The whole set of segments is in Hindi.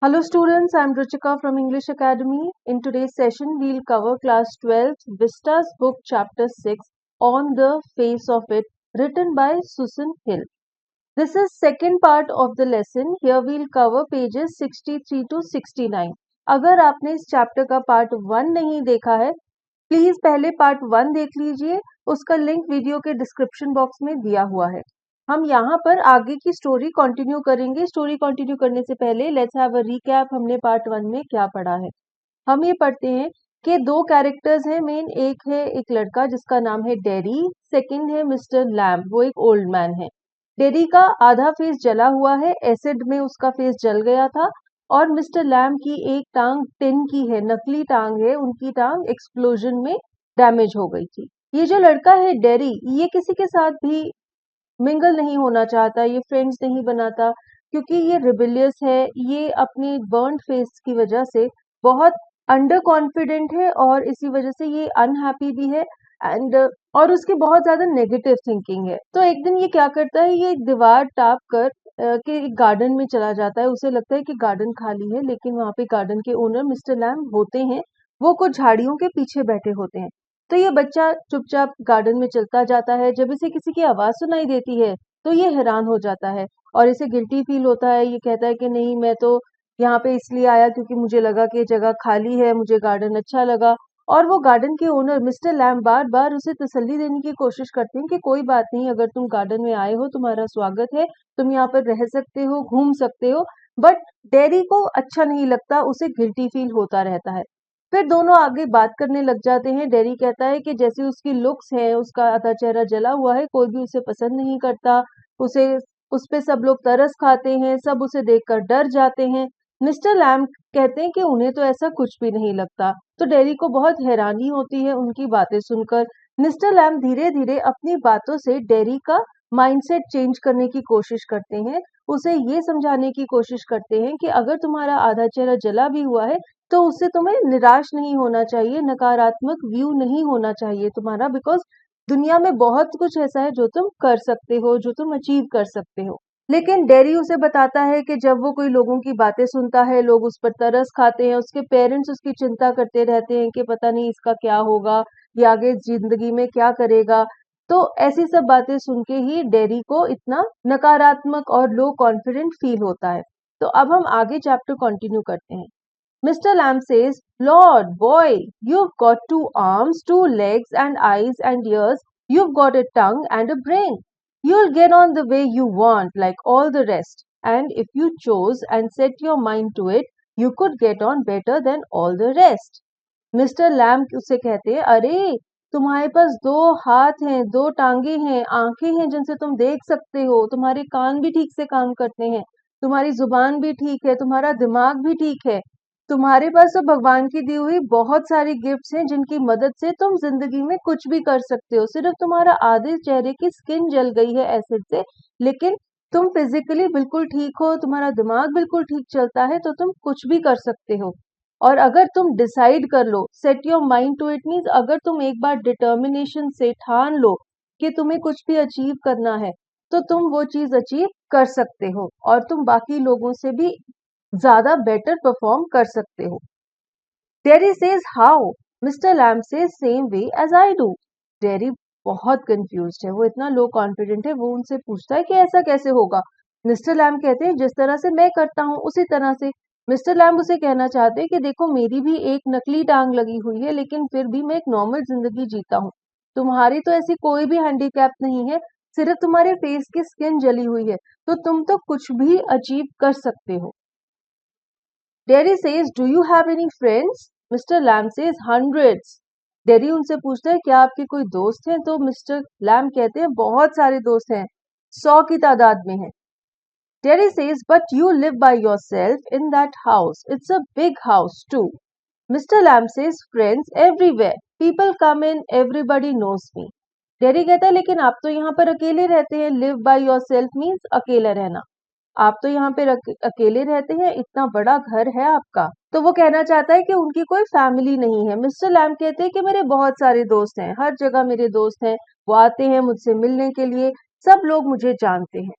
Hello students, I am Ruchika from English Academy. In today's session, we'll cover class 12 Vistas book chapter 6 On the Face of It, written by Susan Hill. This is second part of the lesson. Here we'll cover pages 63 to 69. अगर आपने इस चैप्टर का पार्ट 1 नहीं देखा है, प्लीज पहले पार्ट 1 देख लीजिए. उसका लिंक वीडियो के डिस्क्रिप्शन बॉक्स में दिया हुआ है. हम यहाँ पर आगे की स्टोरी कंटिन्यू करेंगे. स्टोरी कंटिन्यू करने से पहले लेट्स हैव अ रिकैप. हमने पार्ट 1 में क्या पढ़ा है. हम ये पढ़ते हैं कि दो कैरेक्टर्स हैं मेन. एक है एक लड़का जिसका नाम है डेरी. सेकंड है मिस्टर लैम्ब, वो एक ओल्ड मैन है. डेरी का आधा फेस जला हुआ है, एसिड में उसका फेस जल गया था. और मिस्टर लैम्ब की एक टांग टिन की है, नकली टांग है, उनकी टांग एक्सप्लोजन में डैमेज हो गई थी. ये जो लड़का है डेरी, ये किसी के साथ भी मिंगल नहीं होना चाहता, ये फ्रेंड्स नहीं बनाता, क्योंकि ये रिबेलियस है. ये अपने बर्न्ड फेस की वजह से बहुत अंडर कॉन्फिडेंट है और इसी वजह से ये अनहैप्पी भी है एंड और उसकी बहुत ज्यादा नेगेटिव थिंकिंग है. तो एक दिन ये क्या करता है, ये एक दीवार टाप कर के एक गार्डन में चला जाता है. उसे लगता है कि गार्डन खाली है, लेकिन वहां पे गार्डन के ओनर मिस्टर लैम्ब होते हैं. वो कुछ झाड़ियों के पीछे बैठे होते हैं. तो ये बच्चा चुपचाप गार्डन में चलता जाता है. जब इसे किसी की आवाज सुनाई देती है तो ये हैरान हो जाता है और इसे गिल्टी फील होता है. ये कहता है कि नहीं, मैं तो यहाँ पे इसलिए आया क्योंकि मुझे लगा कि जगह खाली है, मुझे गार्डन अच्छा लगा. और वो गार्डन के ओनर मिस्टर लैम्ब बार बार उसे तसल्ली देने की कोशिश करते हैं कि कोई बात नहीं, अगर तुम गार्डन में आए हो तुम्हारा स्वागत है, तुम यहाँ पर रह सकते हो, घूम सकते हो. बट डेरी को अच्छा नहीं लगता, उसे गिल्टी फील होता रहता है. फिर दोनों आगे बात करने लग जाते हैं. डेरी कहता है कि जैसी उसकी लुक्स है, उसका आधा चेहरा जला हुआ है, कोई भी उसे पसंद नहीं करता, उसे उस पे सब लोग तरस खाते हैं, सब उसे देखकर डर जाते हैं. मिस्टर लैम्ब कहते हैं कि उन्हें तो ऐसा कुछ भी नहीं लगता. तो डेरी को बहुत हैरानी होती है उनकी बातें सुनकर. मिस्टर लैम्ब धीरे धीरे अपनी बातों से डेरी का माइंडसेट चेंज करने की कोशिश करते हैं. उसे ये समझाने की कोशिश करते हैं कि अगर तुम्हारा आधा चेहरा जला भी हुआ है तो उससे तुम्हें निराश नहीं होना चाहिए, नकारात्मक व्यू नहीं होना चाहिए तुम्हारा, बिकॉज दुनिया में बहुत कुछ ऐसा है जो तुम कर सकते हो, जो तुम अचीव कर सकते हो. लेकिन डेरी उसे बताता है कि जब वो कोई लोगों की बातें सुनता है, लोग उस पर तरस खाते हैं, उसके पेरेंट्स उसकी चिंता करते रहते हैं कि पता नहीं इसका क्या होगा, ये आगे जिंदगी में क्या करेगा. तो ऐसी सब बातें सुन के ही डेरी को इतना नकारात्मक और लो कॉन्फिडेंट फील होता है. तो अब हम आगे चैप्टर कंटिन्यू करते हैं. Mr. Lamb says, Lord, boy, you've got 2 arms, 2 legs, and eyes and ears. You've got a tongue and a brain. You'll get on the way you want, like all the rest. And if you chose and set your mind to it, you could get on better than all the rest. Mister lamb उसे कहते हैं, अरे तुम्हारे पास 2 हाथ हैं, 2 टांगे हैं, आंखें हैं जिनसे तुम देख सकते हो, तुम्हारे कान भी ठीक से काम करते हैं, तुम्हारी जुबान भी ठीक है, तुम्हारा दिमाग भी ठीक है, तुम्हारे पास तो भगवान की दी हुई बहुत सारी गिफ्ट्स हैं जिनकी मदद से तुम जिंदगी में कुछ भी कर सकते हो. सिर्फ तुम्हारा आधे चेहरे की स्किन जल गई है एसिड से, लेकिन तुम फिजिकली बिल्कुल ठीक हो, तुम्हारा दिमाग बिल्कुल ठीक चलता है, तो तुम कुछ भी कर सकते हो. और अगर तुम डिसाइड कर लो, set your mind to it means अगर तुम एक बार डिटर्मिनेशन से ठान लो कि तुम्हें कुछ भी अचीव करना है, तो तुम वो चीज अचीव कर सकते हो और तुम बाकी लोगों से भी ज्यादा बेटर परफॉर्म कर सकते हो. Derry says how. Mister Lamb says same way as I do. Derry बहुत कंफ्यूज्ड है, वो इतना लो कॉन्फिडेंट है. वो उनसे पूछता है कि ऐसा कैसे होगा. मिस्टर लैम्ब कहते हैं जिस तरह से मैं करता हूँ उसी तरह से. मिस्टर लैम्ब उसे कहना चाहते हैं कि देखो मेरी भी एक नकली टांग लगी हुई है, लेकिन फिर भी मैं एक नॉर्मल जिंदगी जीता हूँ. तुम्हारी तो ऐसी कोई भी हैंडीकैप नहीं है, सिर्फ तुम्हारे फेस की स्किन जली हुई है, तो तुम तो कुछ भी अचीव कर सकते हो. Derry says, "Do you have any friends?" Mr. Lamb says, "Hundreds." Dairy उनसे पूछता है क्या आपके कोई दोस्त हैं. तो मिस्टर लैम्ब कहते हैं बहुत सारे दोस्त हैं, 100 की तादाद में हैं. Dairy says, "But you live by yourself in that house. It's a big house too." Mr. Lamb says, "Friends everywhere. People come in. Everybody knows me." Dairy कहता है लेकिन आप तो यहाँ पर अकेले रहते हैं. लिव बाय योरसेल्फ मीन्स अकेला रहना. आप तो यहाँ पे अकेले रहते हैं, इतना बड़ा घर है आपका. तो वो कहना चाहता है कि उनकी कोई फैमिली नहीं है. मिस्टर लैम्ब कहते हैं कि मेरे बहुत सारे दोस्त हैं, हर जगह मेरे दोस्त हैं, वो आते हैं मुझसे मिलने के लिए, सब लोग मुझे जानते हैं.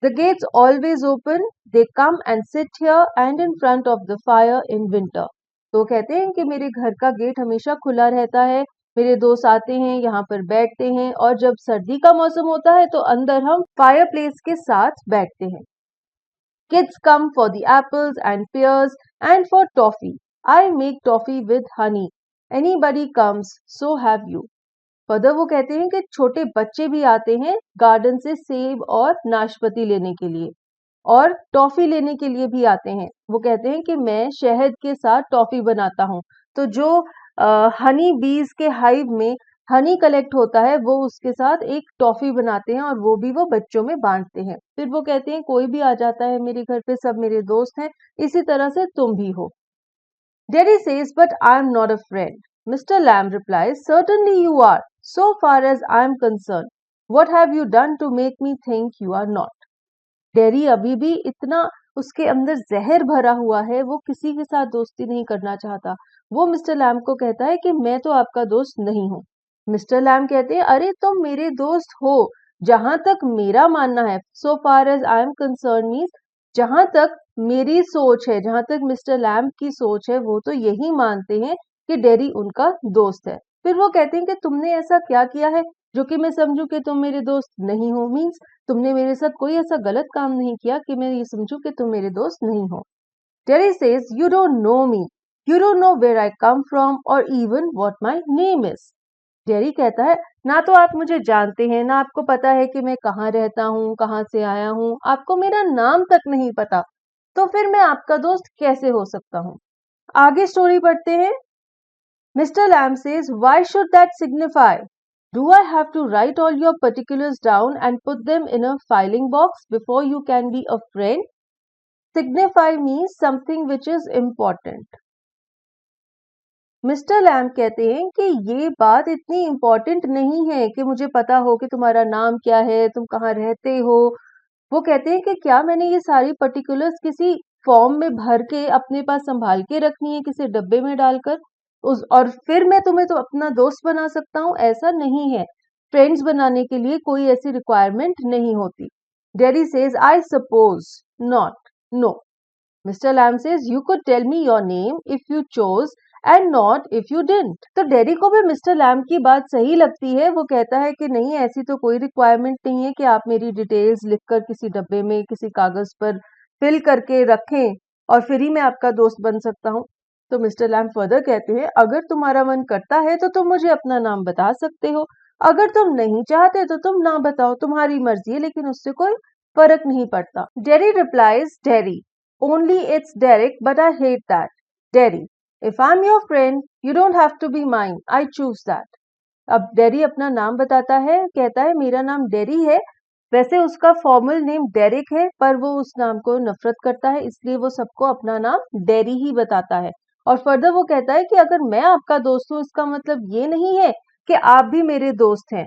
The gates always open. They come and sit here and in front of the fire in winter. तो कहते हैं कि मेरे घर का गेट हमेशा खुला रहता है, मेरे दोस्त आते हैं, यहाँ पर बैठते हैं, और जब सर्दी का मौसम होता है तो अंदर हम फायर प्लेस के साथ बैठते हैं. Kids come for the apples and pears and for toffee. I make toffee with honey. Anybody comes, so have you. Further वो कहते हैं कि छोटे बच्चे भी आते हैं गार्डन से सेब और नाशपाती लेने के लिए, और टॉफी लेने के लिए भी आते हैं. वो कहते हैं कि मैं शहद के साथ टॉफी बनाता हूँ. तो जो हनी बीज के हाइव में हनी कलेक्ट होता है वो उसके साथ एक टॉफी बनाते हैं और वो भी वो बच्चों में बांटते हैं. फिर वो कहते हैं कोई भी आ जाता है मेरे घर पे, सब मेरे दोस्त हैं, इसी तरह से तुम भी हो. Derry says, but I am not a friend. Mr. Lamb replies, certainly you are, so far as I am concerned. What have you done to make me think you are not? Dairy अभी भी इतना उसके अंदर जहर भरा हुआ है, वो किसी के साथ दोस्ती नहीं करना चाहता. वो मिस्टर लैम्ब को कहता है कि मैं तो आपका दोस्त नहीं हूँ. मिस्टर लैम्ब कहते हैं, अरे तुम मेरे दोस्त हो जहां तक मेरा मानना है. So far as I am concern means जहां तक मेरी सोच है, जहां तक मिस्टर लैम्ब की सोच है, वो तो यही मानते हैं कि डेरी उनका दोस्त है. फिर वो कहते हैं कि तुमने ऐसा क्या किया है जो कि मैं समझूं कि तुम मेरे दोस्त नहीं हो. मीन्स तुमने मेरे साथ कोई ऐसा गलत काम नहीं किया कि मैं ये समझूं कि तुम मेरे दोस्त नहीं हो. Terry says, you don't know me. You don't know where I come from or even what my name is. Dairy कहता है, ना तो आप मुझे जानते हैं, ना आपको पता है कि मैं कहाँ रहता हूँ, कहाँ से आया हूँ, आपको मेरा नाम तक नहीं पता, तो फिर मैं आपका दोस्त कैसे हो सकता हूँ. आगे स्टोरी पढ़ते हैं. Mr. Lamb says, why should that signify? Do I have to write all your particulars down and put them in a filing box before you can be a friend? Signify means something which is important. Mister Lamb कहते हैं कि ये बात इतनी इम्पोर्टेंट नहीं है कि मुझे पता हो कि तुम्हारा नाम क्या है, तुम कहाँ रहते हो. वो कहते हैं कि क्या मैंने ये सारी पर्टिकुलर्स किसी फॉर्म में भर के अपने पास संभाल के रखनी है, किसी डब्बे में डालकर, और फिर मैं तुम्हें तो अपना दोस्त बना सकता हूँ? ऐसा नहीं है. फ्रेंड्स बनाने के लिए कोई ऐसी रिक्वायरमेंट नहीं होती. Derry says, I suppose not. No. Mister Lamb says, you could tell me your name if you chose and not if you didn't. तो डेरी को भी मिस्टर लैम्ब की बात सही लगती है. वो कहता है कि नहीं, ऐसी तो कोई रिक्वायरमेंट नहीं है कि आप मेरी डिटेल्स लिखकर किसी डब्बे में किसी कागज पर फिल करके रखें और फिर ही मैं आपका दोस्त बन सकता हूँ. तो मिस्टर लैम्ब फर्दर कहते हैं, अगर तुम्हारा मन करता है तो तुम मुझे अपना नाम बता सकते हो, अगर तुम नहीं चाहते तो तुम ना बताओ, तुम्हारी मर्जी है, लेकिन उससे कोई फर्क नहीं पड़ता. Derry replies, Derry only it's Derrick but I hate that. Derry, if I'm your friend, you don't have to be mine. I choose that. अब डेरी अपना नाम बताता है, कहता है मेरा नाम डेरी है. वैसे उसका फॉर्मल नेम डेरिक है, पर वो उस नाम को नफरत करता है, इसलिए वो सबको अपना नाम डेरी ही बताता है. और फर्दर वो कहता है कि अगर मैं आपका दोस्त हूँ, इसका मतलब ये नहीं है कि आप भी मेरे दोस्त हैं.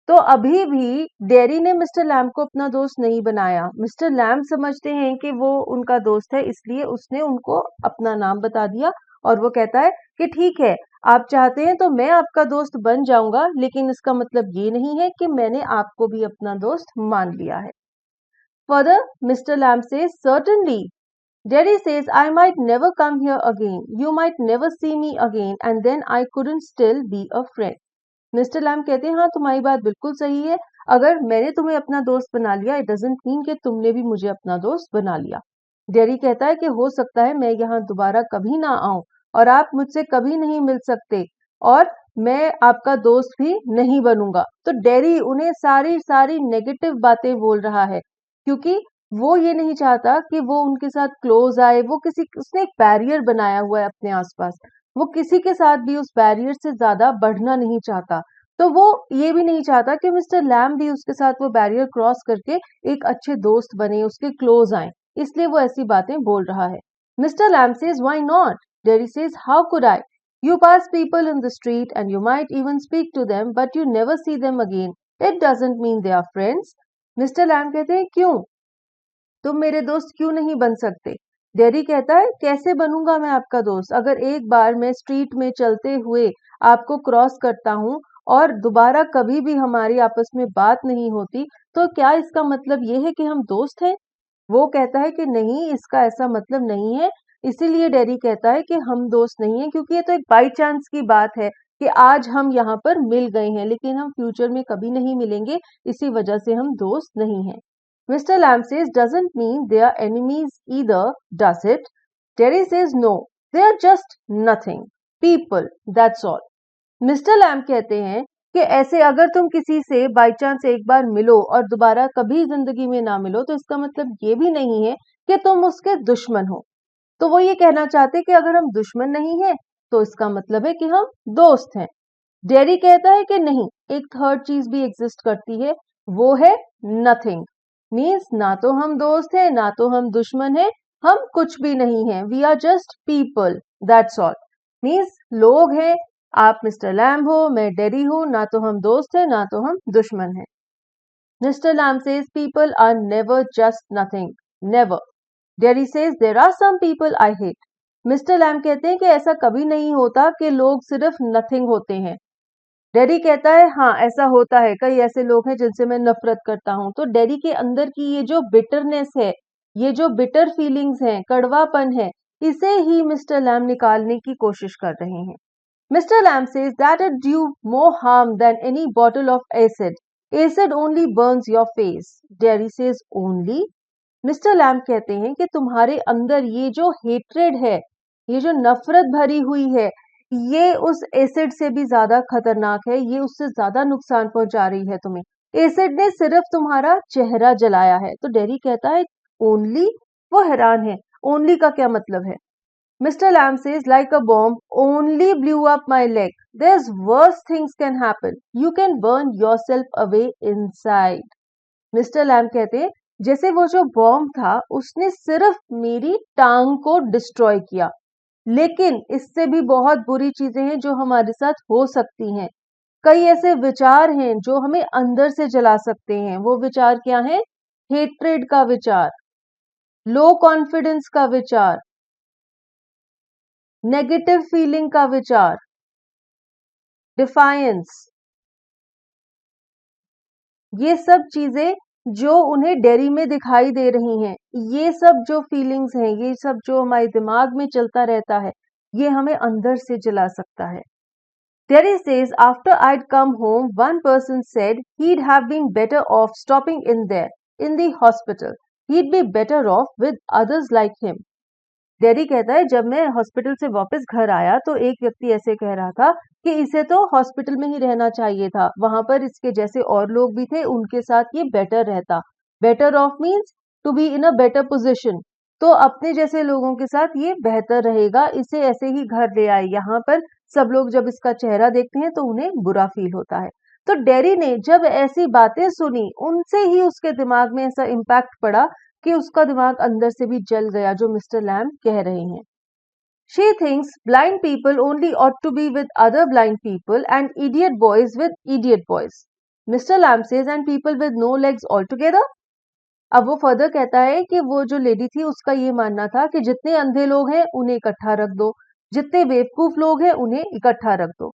तो अभी भी डेरी ने मिस्टर लैम्ब को अपना दोस्त नहीं बनाया. मिस्टर लैम्ब समझते हैं कि वो उनका दोस्त है, इसलिए उसने उनको अपना नाम बता दिया. और वो कहता है कि ठीक है, आप चाहते हैं तो मैं आपका दोस्त बन जाऊंगा, लेकिन इसका मतलब ये नहीं है कि मैंने आपको भी अपना दोस्त मान लिया है. Further Mister Lamb says, certainly. Derry says, I might never come here again, you might never see me again, and then I couldn't still be a friend. Mister Lamb कहते हैं, हाँ तुम्हारी बात बिल्कुल सही है, अगर मैंने तुम्हें अपना दोस्त बना लिया, इट डजंट मीन कि तुमने भी मुझे अपना दोस्त बना लिया. डेरी कहता है कि हो सकता है मैं यहाँ दोबारा कभी ना आऊं और आप मुझसे कभी नहीं मिल सकते और मैं आपका दोस्त भी नहीं बनूंगा. तो डेरी उन्हें सारी सारी नेगेटिव बातें बोल रहा है, क्योंकि वो ये नहीं चाहता कि वो उनके साथ क्लोज आए. उसने एक बैरियर बनाया हुआ है अपने आसपास. वो किसी के साथ भी उस बैरियर से ज्यादा बढ़ना नहीं चाहता. तो वो ये भी नहीं चाहता कि मिस्टर लैम्ब भी उसके साथ वो बैरियर क्रॉस करके एक अच्छे दोस्त बने, उसके क्लोज आए, इसलिए वो ऐसी बातें बोल रहा है. Mister Lamb says, why not? Dairy says, how could I? You pass people in the street and you might even speak to them, but you never see them again. It doesn't mean they are friends. Mister Lamb कहते हैं, क्यों? तुम मेरे दोस्त क्यों नहीं बन सकते? डेरी कहता है, कैसे बनूंगा मैं आपका दोस्त? अगर एक बार मैं स्ट्रीट में चलते हुए आपको क्रॉस करता हूँ और दोबारा कभी भी हमारी आपस में बात नहीं होती, तो क्या इसका मतलब ये है कि हम दोस्त हैं? वो कहता है कि नहीं, इसका ऐसा मतलब नहीं है। इसीलिए डेरी कहता है कि हम दोस्त नहीं हैं, क्योंकि ये तो एक बाई चांस की बात है कि आज हम यहाँ पर मिल गए हैं, लेकिन हम फ्यूचर में कभी नहीं मिलेंगे, इसी वजह से हम दोस्त नहीं हैं। Mister Lamb says doesn't mean they are enemies either, does it? Derry says no, they are just nothing people, that's all. Mister Lamb कहते हैं कि ऐसे अगर तुम किसी से बाई चांस एक बार मिलो और दोबारा कभी जिंदगी में ना मिलो, तो इसका मतलब ये भी नहीं है कि तुम उसके दुश्मन हो। तो वो ये कहना चाहते कि अगर हम दुश्मन नहीं हैं, तो इसका मतलब है कि हम दोस्त हैं। डेरी कहता है कि नहीं, एक थर्ड चीज भी एग्जिस्ट करती है, वो है नथिंग। मीन्स ना तो हम दोस्त हैं, ना तो हम दुश्मन हैं, हम कुछ भी नहीं हैं। We are just people, that's all. Means लोग हैं, आप मिस्टर लैम हो, मैं डेरी हूं, ना तो हम दोस्त हैं, ना तो हम दुश्मन हैं। Mister Lamb says people are never just nothing, never. Derry says there are some people I hate. Mister Lamb कहते हैं कि ऐसा कभी नहीं होता कि लोग सिर्फ नथिंग होते हैं। डेरी कहता है हाँ, ऐसा होता है, कई ऐसे लोग हैं जिनसे मैं नफरत करता हूं। तो डेरी के अंदर की ये जो बिटरनेस है, ये जो बिटर फीलिंग्स हैं, कड़वापन है, इसे ही मिस्टर लैम निकालने की कोशिश कर रहे हैं। Mr. Lamb says that it do more harm than any bottle of acid. Acid only burns your face. Derry says only. Mister Lamb कहते हैं कि तुम्हारे अंदर ये जो हेट्रेड है, ये जो नफरत भरी हुई है, ये उस एसिड से भी ज्यादा खतरनाक है, ये उससे ज्यादा नुकसान पहुंचा रही है तुम्हें। एसिड ने सिर्फ तुम्हारा चेहरा जलाया है। तो डेरी कहता है ओनली, वो हैरान है, ओनली का क्या मतलब है? Mr. Lamb says, like a bomb, only blew up my leg. There's worse things can happen. You can burn yourself away inside. Mr. Lamb कहते हैं जैसे वो जो बॉम्ब था उसने सिर्फ मेरी टांग को डिस्ट्रॉय किया, लेकिन इससे भी बहुत बुरी चीजें हैं जो हमारे साथ हो सकती हैं। कई ऐसे विचार हैं जो हमें अंदर से जला सकते हैं। वो विचार क्या हैं? हेट्रेड का विचार, लो कॉन्फिडेंस का विचार, नेगेटिव फीलिंग का विचार, डिफायंस, ये सब चीजें जो उन्हें डेरी में दिखाई दे रही हैं, ये सब जो फीलिंग्स हैं, ये सब जो हमारे दिमाग में चलता रहता है, ये हमें अंदर से जला सकता है। Terry says, after I'd come home, one person said he'd have been better off stopping in there, in the hospital. He'd be better off with others like him. Dairy कहता है जब मैं हॉस्पिटल से वापस घर आया तो एक व्यक्ति ऐसे कह रहा था कि इसे तो हॉस्पिटल में ही रहना चाहिए था, वहां पर इसके जैसे और लोग भी थे, उनके साथ ये बेटर रहता। Better off means to be in a better position, तो अपने जैसे लोगों के साथ ये बेहतर रहेगा, इसे ऐसे ही घर ले आए। यहाँ पर सब लोग जब इसका चेहरा देखते हैं तो उन्हें बुरा फील होता है। तो डेरी ने जब ऐसी बातें सुनी, उनसे ही उसके दिमाग में ऐसा इम्पैक्ट पड़ा कि उसका दिमाग अंदर से भी जल गया, जो मिस्टर लैम्ब कह रहे हैं। She thinks blind people only ought to be with other blind people and idiot boys with idiot boys. Mr. Lamb says and people with no legs altogether. अब वो फर्दर कहता है कि वो जो लेडी थी उसका ये मानना था कि जितने अंधे लोग हैं उन्हें इकट्ठा रख दो, जितने बेवकूफ लोग हैं उन्हें इकट्ठा रख दो।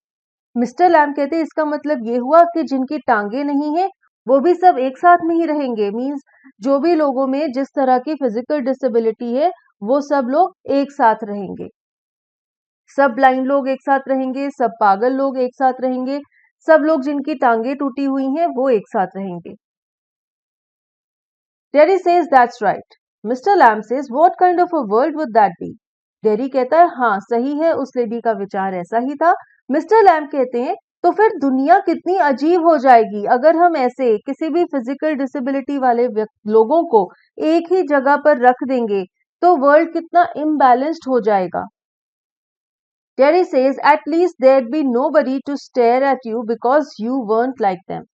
मिस्टर लैम्ब कहते हैं इसका मतलब ये हुआ कि जिनकी टांगे नहीं है वो भी सब एक साथ में ही रहेंगे। मींस जो भी लोगों में जिस तरह की फिजिकल डिसेबिलिटी है वो सब लोग एक साथ रहेंगे, सब ब्लाइंड लोग एक साथ रहेंगे, सब पागल लोग एक साथ रहेंगे, सब लोग जिनकी टांगे टूटी हुई हैं वो एक साथ रहेंगे। Terry says that's right. Mr. Lamb says what kind of a world would that be? Dairy कहता है हाँ सही है, उस लेडी का विचार ऐसा ही था। मिस्टर लैम्ब कहते हैं तो फिर दुनिया कितनी अजीब हो जाएगी अगर हम ऐसे किसी भी फिजिकल डिसेबिलिटी वाले लोगों को एक ही जगह पर रख देंगे, तो वर्ल्ड कितना इम्बैलेंस्ड हो जाएगा। Terry says at least there'd be nobody to stare at you because you weren't like them.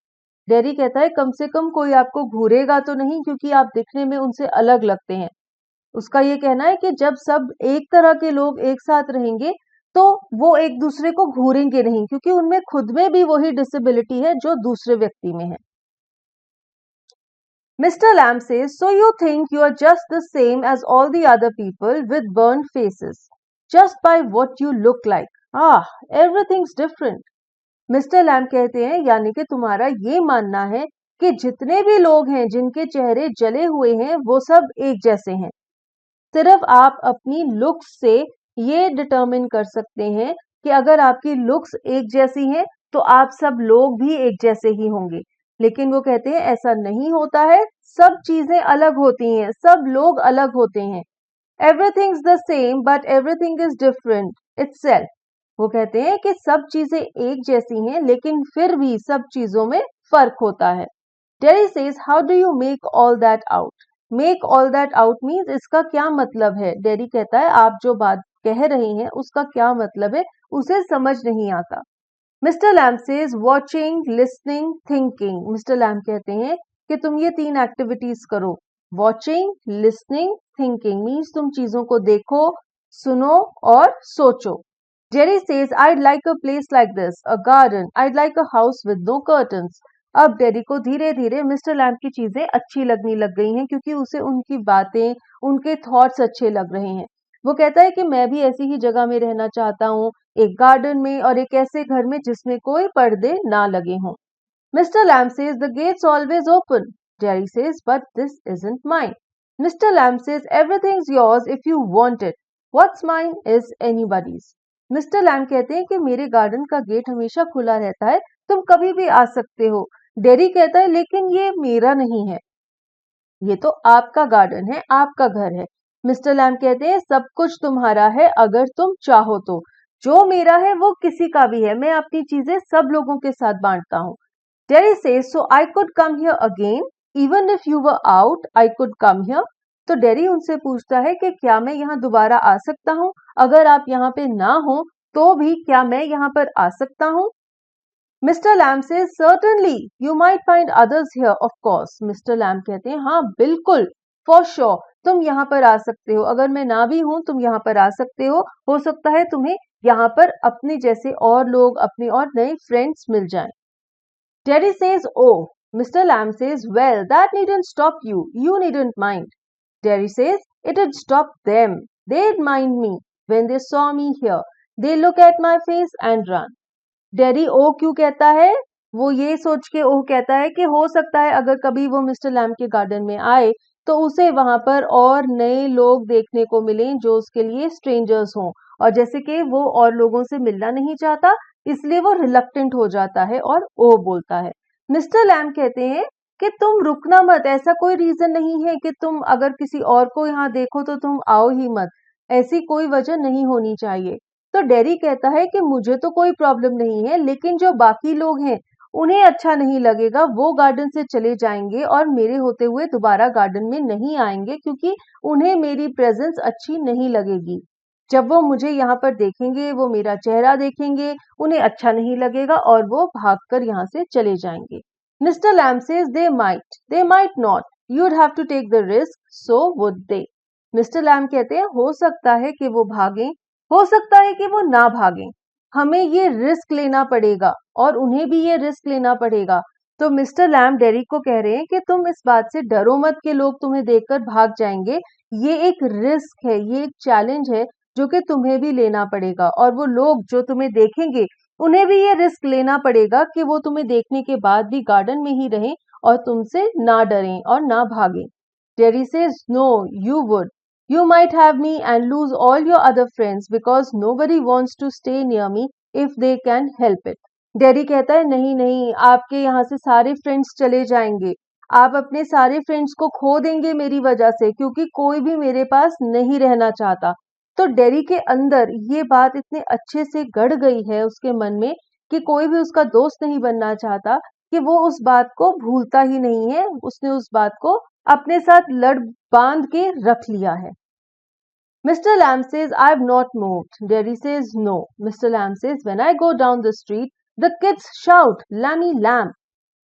Dairy कहता है कम से कम कोई आपको घूरेगा तो नहीं, क्योंकि आप दिखने में उनसे अलग लगते हैं। उसका ये कहना है कि जब सब एक तरह के लोग एक साथ रहेंगे तो वो एक दूसरे को घूरेंगे नहीं, क्योंकि उनमें खुद में भी वही डिसेबिलिटी है जो दूसरे व्यक्ति में है। Mr. Lamb says, so you think you are just the same as all the other people with burned faces, just by what you look like. Ah, everything's different. Mister Lamb कहते हैं यानी कि तुम्हारा ये मानना है कि जितने भी लोग हैं जिनके चेहरे जले हुए हैं वो सब एक जैसे हैं। सिर्फ आप अपनी लुक्स से ये डिटरमिन कर सकते हैं कि अगर आपकी लुक्स एक जैसी हैं तो आप सब लोग भी एक जैसे ही होंगे। लेकिन वो कहते हैं ऐसा नहीं होता है, सब चीजें अलग होती हैं, सब लोग अलग होते हैं। Everything is the same but everything is different itself. वो कहते हैं कि सब चीजें एक जैसी हैं लेकिन फिर भी सब चीजों में फर्क होता है। Terry says, how do you make all that out? Make all that out means इसका क्या मतलब है? डेरी कहता है आप जो बात कह रहे हैं उसका क्या मतलब है, उसे समझ नहीं आता। Mister Lamb says watching, listening, thinking. Mister Lamb कहते हैं कि तुम ये 3 एक्टिविटीज करो। वॉचिंग, लिसनिंग, थिंकिंग मीन्स तुम चीजों को देखो, सुनो और सोचो। Jerry says I'd like a place like this, a garden. I'd like a house with no curtains. अब डेरी को धीरे धीरे मिस्टर लैम्प की चीजें अच्छी लगने लग गई हैं क्योंकि उसे उनकी बातें, उनके थॉट्स अच्छे लग रहे हैं। वो कहता है कि मैं भी ऐसी ही जगह में रहना चाहता हूँ, एक गार्डन में और एक ऐसे घर में जिसमें कोई पर्दे ना लगे हों। Mister lamp says the gates always open. Jerry says but this isn't mine. Mister lamp says everything's yours if you want it, what's mine is anybody's. Mister lamp कहते हैं कि मेरे गार्डन का गेट हमेशा खुला रहता है, तुम कभी भी आ सकते हो। डेरी कहता है लेकिन ये मेरा नहीं है, ये तो आपका गार्डन है, आपका घर है। मिस्टर लैम कहते हैं सब कुछ तुम्हारा है अगर तुम चाहो तो, जो मेरा है वो किसी का भी है, मैं अपनी चीजें सब लोगों के साथ बांटता हूँ। Dairy says so I could come here again, even if you were out I could come here. तो डेरी उनसे पूछता है कि क्या मैं यहाँ दोबारा आ सकता हूँ, अगर आप यहाँ पे ना हो तो भी क्या मैं यहाँ पर आ सकता हूँ। Mister Lamb says certainly you might find others here of course। Mister Lamb कहते हैं हाँ बिल्कुल, for sure तुम यहाँ पर आ सकते हो, अगर मैं ना भी हूं तुम यहाँ पर आ सकते हो सकता है तुम्हें यहाँ पर अपने जैसे और लोग, अपने और नए फ्रेंड्स मिल जाएं। Terry says oh। Mr. Lamb says well that needn't stop you, you needn't mind। Terry says it'd stop them, they'd mind me when they saw me here, they look at my face and run। Derry ओ क्यों कहता है? वो ये सोच के ओ कहता है कि हो सकता है अगर कभी वो मिस्टर लैम के गार्डन में आए तो उसे वहां पर और नए लोग देखने को मिलें जो उसके लिए स्ट्रेंजर्स हों, और जैसे कि वो और लोगों से मिलना नहीं चाहता इसलिए वो रिलक्टेंट हो जाता है और ओ बोलता है। मिस्टर लैम कहते हैं कि तुम रुकना मत, ऐसा कोई रीजन नहीं है कि तुम अगर किसी और को यहाँ देखो तो तुम आओ ही मत, ऐसी कोई वजह नहीं होनी चाहिए। तो डेरी कहता है कि मुझे तो कोई प्रॉब्लम नहीं है लेकिन जो बाकी लोग हैं उन्हें अच्छा नहीं लगेगा, वो गार्डन से चले जाएंगे और मेरे होते हुए दोबारा गार्डन में नहीं आएंगे क्योंकि उन्हें मेरी प्रेजेंस अच्छी नहीं लगेगी। जब वो मुझे यहाँ पर देखेंगे, वो मेरा चेहरा देखेंगे, उन्हें अच्छा नहीं लगेगा और वो भागकर यहाँ से चले जाएंगे। Mister Lamb says they might not, you'd have to take the risk, so would they. Mister Lamb कहते हैं हो सकता है कि वो भागें, हो सकता है कि वो ना भागें, हमें ये रिस्क लेना पड़ेगा और उन्हें भी ये रिस्क लेना पड़ेगा। तो मिस्टर लैम डेरी को कह रहे हैं कि तुम इस बात से डरो मत कि लोग तुम्हें देखकर भाग जाएंगे, ये एक रिस्क है, ये एक चैलेंज है जो कि तुम्हें भी लेना पड़ेगा, और वो लोग जो तुम्हें देखेंगे उन्हें भी ये रिस्क लेना पड़ेगा कि वो तुम्हें देखने के बाद भी गार्डन में ही रहें और तुमसे ना डरें और ना भागें। Derry says no you would, you might have me and lose all your other friends because nobody wants to stay near me if they can help it। Dairy कहता है नहीं नहीं, आपके यहाँ से सारे फ्रेंड्स चले जाएंगे, आप अपने सारे फ्रेंड्स को खो देंगे मेरी वजह से क्योंकि कोई भी मेरे पास नहीं रहना चाहता। तो डेरी के अंदर ये बात इतने अच्छे से गड़ गई है उसके मन में कि कोई भी उसका दोस्त नहीं बनना चाहता कि वो उस बात को भूलता ही नहीं है, उसने उस बात को अपने साथ लड़ बांध के रख लिया है। Mr. Lamb says, I've not moved. Derry says, no. Mr. Lamb says, when I go down the street, the kids shout, Lammy Lamb।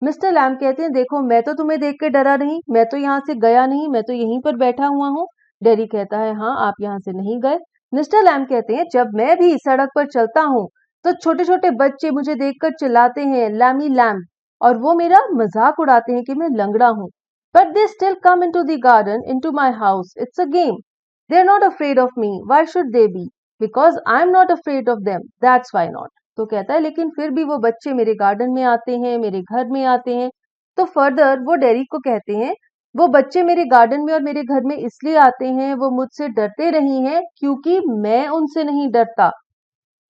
Mister Lamb कहते हैं देखो मैं तो तुम्हें देख के डरा नहीं, मैं तो यहाँ से गया नहीं, मैं तो यहीं पर बैठा हुआ हूँ। डेरी कहता है हाँ आप यहाँ से नहीं गए। मिस्टर लैम कहते हैं जब मैं भी सड़क पर चलता हूँ तो छोटे छोटे बच्चे मुझे देखकर चिल्लाते हैं लैमी लैम, और वो मेरा मजाक उड़ाते हैं कि मैं लंगड़ा हूँ। But they still come into the garden, into my house, it's a game. They're not afraid of me. Why should they be? Because I'm not afraid of them. That's why not। तो कहता है लेकिन फिर भी वो बच्चे मेरे गार्डन में आते हैं, मेरे घर में आते हैं, तो फर्दर वो डेरी को कहते हैं, वो बच्चे मेरे गार्डन में और मेरे घर में इसलिए आते हैं, वो मुझसे डरते नहीं हैं क्योंकि मैं उनसे नहीं डरता।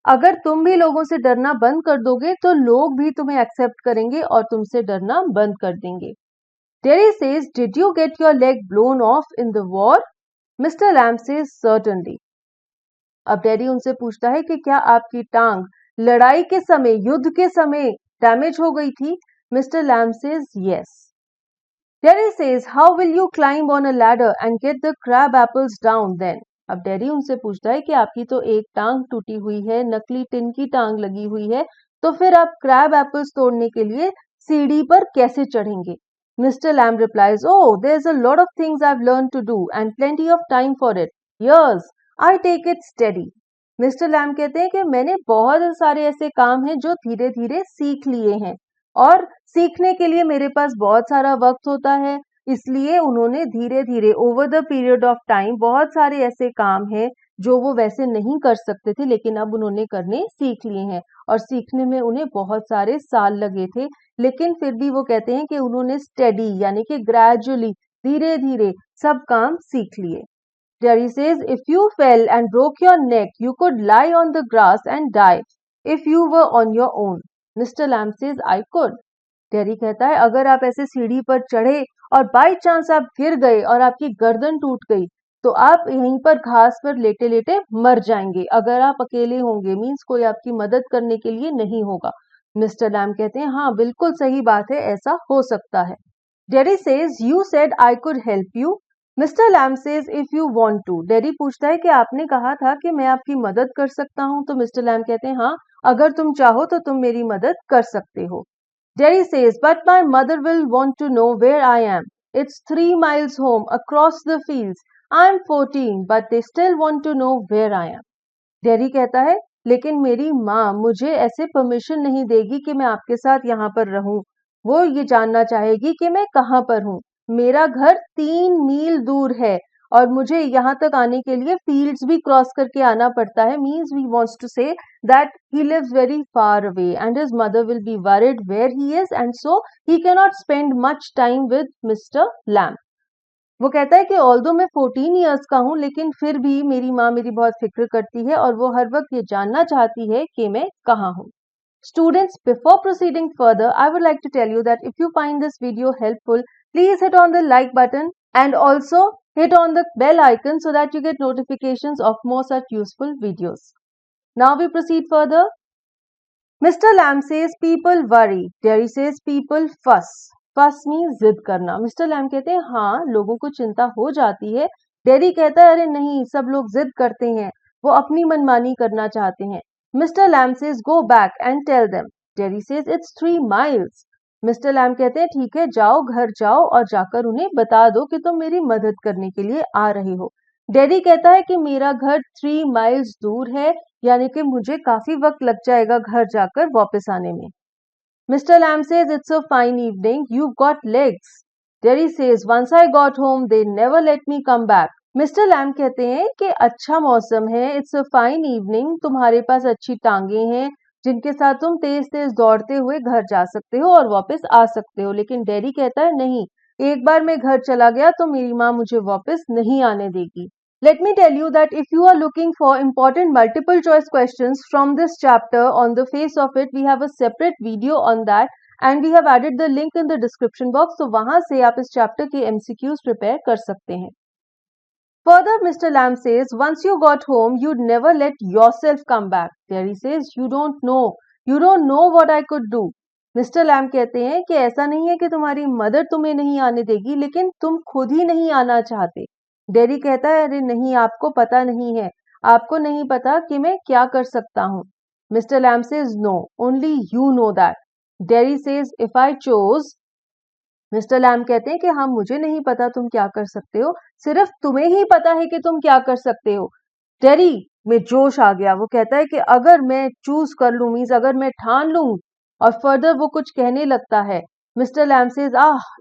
अगर तुम भी लोगों से डरना बंद कर दोगे तो लोग भी तुम्हें एक्सेप्ट करेंगे और तुमसे डरना बंद कर देंगे। Derry says, did you get your leg blown off in the war? Mr. Lamb says, certainly. अब डेरी उनसे पूछता है कि क्या आपकी टांग लड़ाई के समय, युद्ध के समय डैमेज हो गई थी? Mister Lamb says yes. Derry says, how will you climb on a ladder and get the crab apples down then? अब डेरी उनसे पूछता है कि आपकी तो एक टांग टूटी हुई है, नकली टिन की टांग लगी हुई है, तो फिर आप क्रैब एप्पल्स तोड़ने के लिए सीढ़ी पर कैसे चढ़ेंगे? Mr. Lamb replies, oh, there's a lot of things I've learned to do and plenty of time for it. Yes, I take it steady. Mr. Lamb कहते हैं कि मैंने बहुत सारे ऐसे काम हैं जो धीरे धीरे सीख लिए हैं और सीखने के लिए मेरे पास बहुत सारा वक्त होता है, इसलिए उन्होंने धीरे धीरे over the period of time बहुत सारे ऐसे काम हैं जो वो वैसे नहीं कर सकते थे लेकिन अब उन्होंने करने सीख लिए हैं और सीखने में उन्हें बहुत सारे साल लगे थे, लेकिन फिर भी वो कहते हैं कि उन्होंने स्टेडी यानी कि ग्रेजुअली धीरे धीरे सब काम सीख लिए। Derry says, if you fell and broke your neck, you could lie on the grass and die if you were on your own. Mr. Lamb says, I could. Derry कहता है, अगर आप ऐसे सीढ़ी पर चढ़े और बाई चांस आप गिर गए और आपकी गर्दन टूट गई तो आप यहीं पर घास पर लेटे लेटे मर जाएंगे अगर आप अकेले होंगे, मीन्स कोई आपकी मदद करने के लिए नहीं होगा। मिस्टर लैम कहते हैं, हाँ बिल्कुल सही बात है, ऐसा हो सकता है। Derry says, you said I could help you. Mister Lamb says if you want to. Derry पूछता है कि आपने कहा था कि मैं आपकी मदद कर सकता हूं, तो मिस्टर लैम कहते हैं हाँ, अगर तुम चाहो तो तुम मेरी मदद कर सकते हो। Derry says but my mother will want to know where I am, it's 3 miles home across the fields, I am 14 but they still want to know where I am. Derry कहता है लेकिन मेरी माँ मुझे ऐसे परमिशन नहीं देगी कि मैं आपके साथ यहाँ पर रहूं, वो ये जानना चाहेगी कि मैं कहाँ पर हूँ। मेरा घर 3 मील दूर है और मुझे यहाँ तक आने के लिए फील्ड्स भी क्रॉस करके आना पड़ता है, means we wants to say that he lives very far away and his mother will be worried where he is and so he can not spend much time with Mister Lamb. वो कहता है कि ऑल्दो मैं 14 इयर्स का हूँ लेकिन फिर भी मेरी माँ मेरी बहुत फिक्र करती है और वो हर वक्त ये जानना चाहती है कि मैं कहाँ हूँ। Students, before proceeding further, I would like to tell you that if you find this video helpful, please hit on the like button and also hit on the bell icon so that you get notifications of more such useful videos. Now we proceed further. Mr. Lamb says people worry. Derry says people fuss. Fuss means जिद करना. Mr. Lamb कहते हैं हाँ, लोगों को चिंता हो जाती है. Derry कहता है अरे नहीं, सब लोग जिद करते हैं, वो अपनी मनमानी करना चाहते हैं. Mr. Lamb says, go back and tell them. Derry says, it's 3 miles. Mr. Lamb कहते हैं ठीक है, जाओ घर जाओ और जाकर उन्हें बता दो कि तुम मेरी मदद करने के लिए आ रहे हो। Derry कहता है कि मेरा घर 3 miles दूर है, यानी कि मुझे काफी वक्त लग जाएगा घर जाकर वापस आने में। Mr. Lamb says, it's a fine evening, you've got legs. Derry says, once I got home, they never let me come back. Mister Lamb कहते हैं कि अच्छा मौसम है, इट्स अ फाइन इवनिंग, तुम्हारे पास अच्छी टांगे हैं जिनके साथ तुम तेज तेज दौड़ते हुए घर जा सकते हो और वापस आ सकते हो। लेकिन डेरी कहता है नहीं, एक बार मैं घर चला गया तो मेरी माँ मुझे वापस नहीं आने देगी। Let me tell you that if you are looking for important multiple choice questions from this chapter on the face of it, we have a separate video on that and we have added the link in the description box, तो वहां से आप इस चैप्टर के MCQs प्रिपेयर कर सकते हैं। Further, Mr. Lamb says, once you got home, you'd never let yourself come back. Derry says, you don't know what I could do. Mr. Lamb कहते हैं कि ऐसा नहीं है कि तुम्हारी मदर तुम्हें नहीं आने देगी, लेकिन तुम खुद ही नहीं आना चाहते। डेरी कहता है अरे नहीं, आपको पता नहीं है, आपको नहीं पता कि मैं क्या कर सकता हूँ। Mr. Lamb says, no, only you know that. Derry says, if I chose, Mister Lamb कहते हैं कि हाँ, मुझे नहीं पता तुम क्या कर सकते हो, सिर्फ तुम्हें ही पता है कि तुम क्या कर सकते हो। डेरी में जोश आ गया, वो कहता है कि अगर मैं चूज कर लूं, मीन्स अगर मैं ठान लूं, और फर्दर वो कुछ कहने लगता है। Mister Lamb says,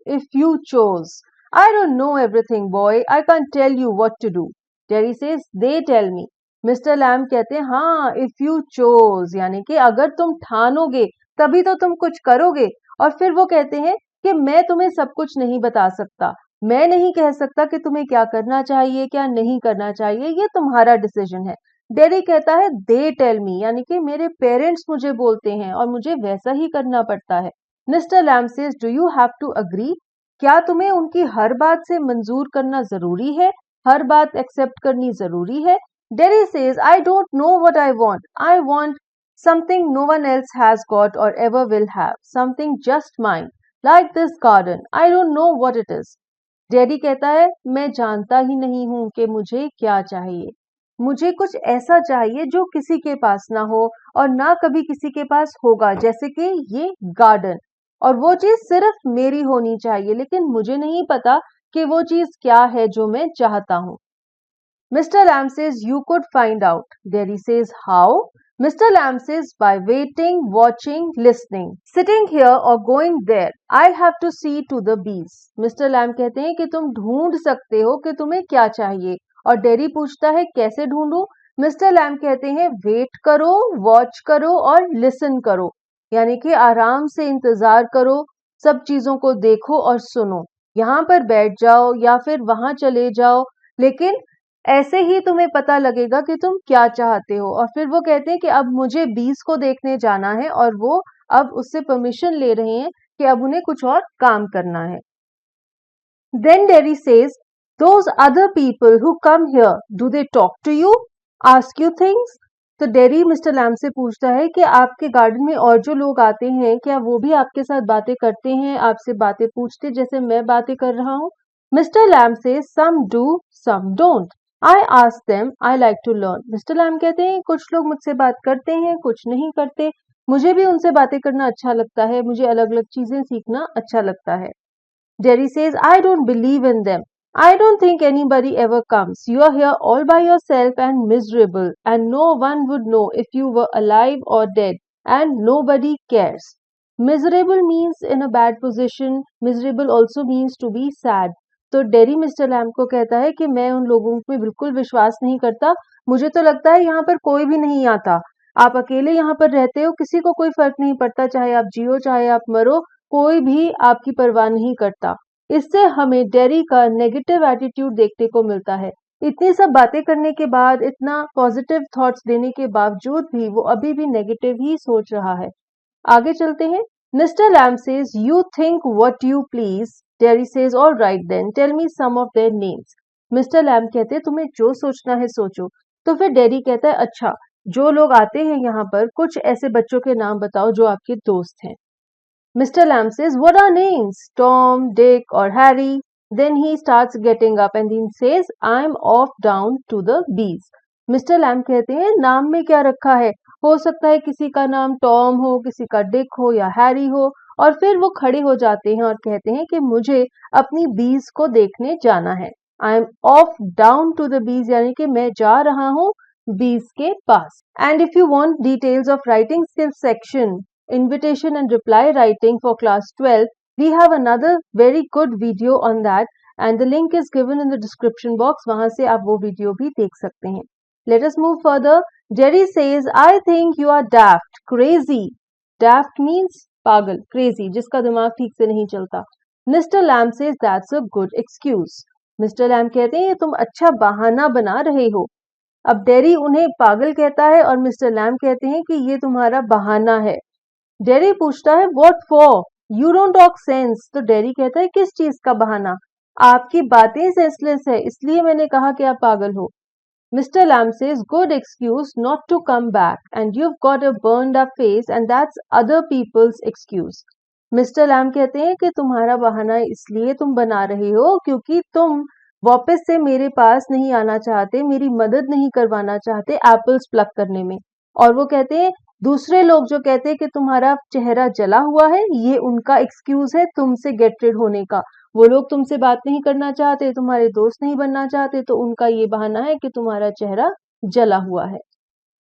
if you chose, I don't know everything boy, I can tell you what to do. Derry says, they tell me. Mister Lamb कहते हैं हाँ, इफ यू चोज यानी कि अगर तुम ठानोगे तभी तो तुम कुछ करोगे। और फिर वो कहते हैं कि मैं तुम्हें सब कुछ नहीं बता सकता, मैं नहीं कह सकता कि तुम्हें क्या करना चाहिए क्या नहीं करना चाहिए, ये तुम्हारा डिसीजन है। डेरी कहता है दे टेल मी, यानी कि मेरे पेरेंट्स मुझे बोलते हैं और मुझे वैसा ही करना पड़ता है। Mister Lamb says do you have to agree, क्या तुम्हें उनकी हर बात से मंजूर करना जरूरी है, हर बात एक्सेप्ट करनी जरूरी है? Dairy says I don't know what I want something no one else has got or ever will have, something just mine, like this garden. I don't know what it is. Daddy कहता है मैं जानता ही नहीं हूं कि मुझे क्या चाहिए, मुझे कुछ ऐसा चाहिए जो किसी के पास ना हो और ना कभी किसी के पास होगा, जैसे कि ये गार्डन, और वो चीज सिर्फ मेरी होनी चाहिए, लेकिन मुझे नहीं पता कि वो चीज क्या है जो मैं चाहता हूं। Mr. Lamb says you could find out. Derry says how? Mr. Lamb says by waiting, watching, listening, sitting here or going there. I have to see to the bees. Mr. Lamb कहते हैं कि तुम ढूंढ सकते हो कि तुम्हें क्या चाहिए, और डेरी पूछता है कैसे ढूंढूं? मिस्टर लैम्ब कहते हैं वेट करो, वॉच करो और लिसन करो, यानी कि आराम से इंतजार करो, सब चीजों को देखो और सुनो, यहाँ पर बैठ जाओ या फिर वहां चले जाओ, लेकिन ऐसे ही तुम्हें पता लगेगा कि तुम क्या चाहते हो। और फिर वो कहते हैं कि अब मुझे बीस को देखने जाना है, और वो अब उससे परमिशन ले रहे हैं कि अब उन्हें कुछ और काम करना है। Then Derry says, those other people who come here, do they talk to you, ask you things? तो डेरी मिस्टर लैम से पूछता है कि आपके गार्डन में और जो लोग आते हैं क्या वो भी आपके साथ बातें करते हैं, आपसे बातें पूछते जैसे मैं बातें कर रहा हूँ? मिस्टर लैम से some do, some don't. I ask them, I like to learn. Mister Lamb कहते हैं कुछ लोग मुझसे बात करते हैं, कुछ नहीं करते, मुझे भी उनसे बातें करना अच्छा लगता है, मुझे अलग अलग चीजें सीखना अच्छा लगता है। Derry says, I don't believe in them. I don't think anybody ever comes. You are here all by yourself and miserable, and no one would know if you were alive or dead, and nobody cares. Miserable means in a bad position. Miserable also means to be sad. तो डेरी मिस्टर लैम को कहता है कि मैं उन लोगों में बिल्कुल विश्वास नहीं करता, मुझे तो लगता है यहाँ पर कोई भी नहीं आता, आप अकेले यहाँ पर रहते हो, किसी को कोई फर्क नहीं पड़ता, चाहे आप जियो चाहे आप मरो, कोई भी आपकी परवाह नहीं करता। इससे हमें डेरी का नेगेटिव एटीट्यूड देखने को मिलता है। इतनी सब बातें करने के बाद, इतना पॉजिटिव थॉट्स देने के बावजूद भी वो अभी भी नेगेटिव ही सोच रहा है। आगे चलते हैं। Mister Lamb says you think what you please. Derry says all right then tell me some of their names. Mister Lamb कहते हैं तुम्हें जो सोचना है सोचो। तो फिर डेरी कहता है अच्छा, जो लोग आते हैं यहाँ पर, कुछ ऐसे बच्चों के नाम बताओ जो आपके दोस्त हैं। Mr. Lamb says, what are names? Tom, Dick or Harry? Then he starts getting up and then says, I'm off down to the bees. Mr. Lamb कहते हैं नाम में क्या रखा है, हो सकता है किसी का नाम टॉम हो, किसी का डिक हो या हैरी हो, और फिर वो खड़े हो जाते हैं और कहते हैं कि मुझे अपनी बीज को देखने जाना है। I am off down to the beach, यानी कि मैं जा रहा हूँ बीज के पास। And if you want details of writing skills section, invitation and reply writing for class 12, we have another very good video on that and the link is given in the description box, वहां से आप वो वीडियो भी देख सकते हैं। Let us move further. Jerry says, I think you are daft, crazy. Daft means पागल, crazy जिसका दिमाग ठीक से नहीं चलता। Mr. Lamb says that's a good excuse. Mr. Lamb कहते हैं तुम अच्छा बहाना बना रहे हो। अब डेरी उन्हें पागल कहता है और मिस्टर लैम कहते हैं कि ये तुम्हारा बहाना है। डेरी पूछता है what for, you don't talk sense. तो डेरी कहता है किस चीज का बहाना, आपकी बातें सेंसलेस है, इसलिए मैंने कहा कि आप पागल हो। Mister Lamb says good excuse not to come back and you have got a burned up face and that's other people's excuse. Mister Lamb कहते हैं कि तुम्हारा बहाना इसलिए तुम बना रहे हो क्योंकि तुम वापस से मेरे पास नहीं आना चाहते, मेरी मदद नहीं करवाना चाहते एप्पल्स प्लक करने में। और वो कहते हैं दूसरे लोग जो कहते हैं कि तुम्हारा चेहरा जला हुआ है, ये उनका एक्सक्यूज है तुमसे गेट रिड होने का। वो लोग तुमसे बात नहीं करना चाहते, तुम्हारे दोस्त नहीं बनना चाहते, तो उनका ये बहाना है कि तुम्हारा चेहरा जला हुआ है।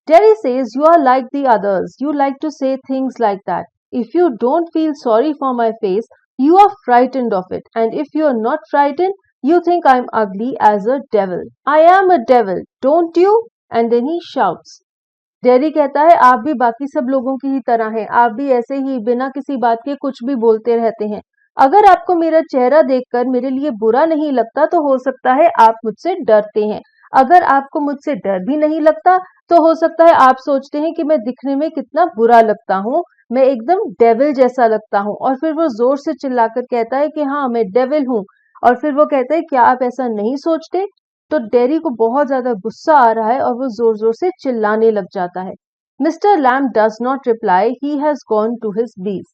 Terry says you are like the others. You like to say things like that. If you don't feel sorry for my face, you are frightened of it. And if you are not frightened, you think I'm ugly as a devil. I am a devil, don't you? And then he shouts. Dairy कहता है आप भी बाकी सब लोगों की ही तरह हैं, आप भी ऐसे ही बिना किसी बात के कुछ भी बोलते रहते हैं। अगर आपको मेरा चेहरा देखकर मेरे लिए बुरा नहीं लगता तो हो सकता है आप मुझसे डरते हैं। अगर आपको मुझसे डर भी नहीं लगता तो हो सकता है आप सोचते हैं कि मैं दिखने में कितना बुरा लगता हूँ, मैं एकदम डेविल जैसा लगता हूँ। और फिर वो जोर से चिल्लाकर कहता है कि हाँ मैं डेविल हूँ। और फिर वो कहता है क्या आप ऐसा नहीं सोचते? तो डेरी को बहुत ज्यादा गुस्सा आ रहा है और वो जोर जोर से चिल्लाने लग जाता है। Mister Lamb does not reply, he has gone to his bees.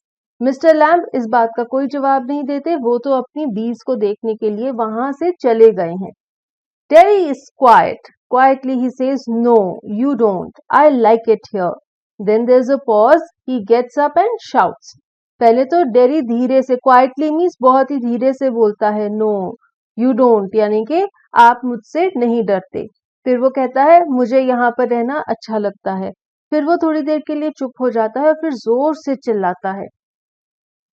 Mister Lamb इस बात का कोई जवाब नहीं देते, वो तो अपनी बीज को देखने के लिए वहां से चले गए हैं। Terry is quiet. Quietly he says, "No, you don't. I like it here." Then there's a pause. He gets up and shouts. पहले तो डेरी धीरे से, क्वाइटली मीन्स बहुत ही धीरे से बोलता है, नो यू डोंट, यानी कि आप मुझसे नहीं डरते। फिर वो कहता है मुझे यहाँ पर रहना अच्छा लगता है। फिर वो थोड़ी देर के लिए चुप हो जाता है और फिर जोर से चिल्लाता है,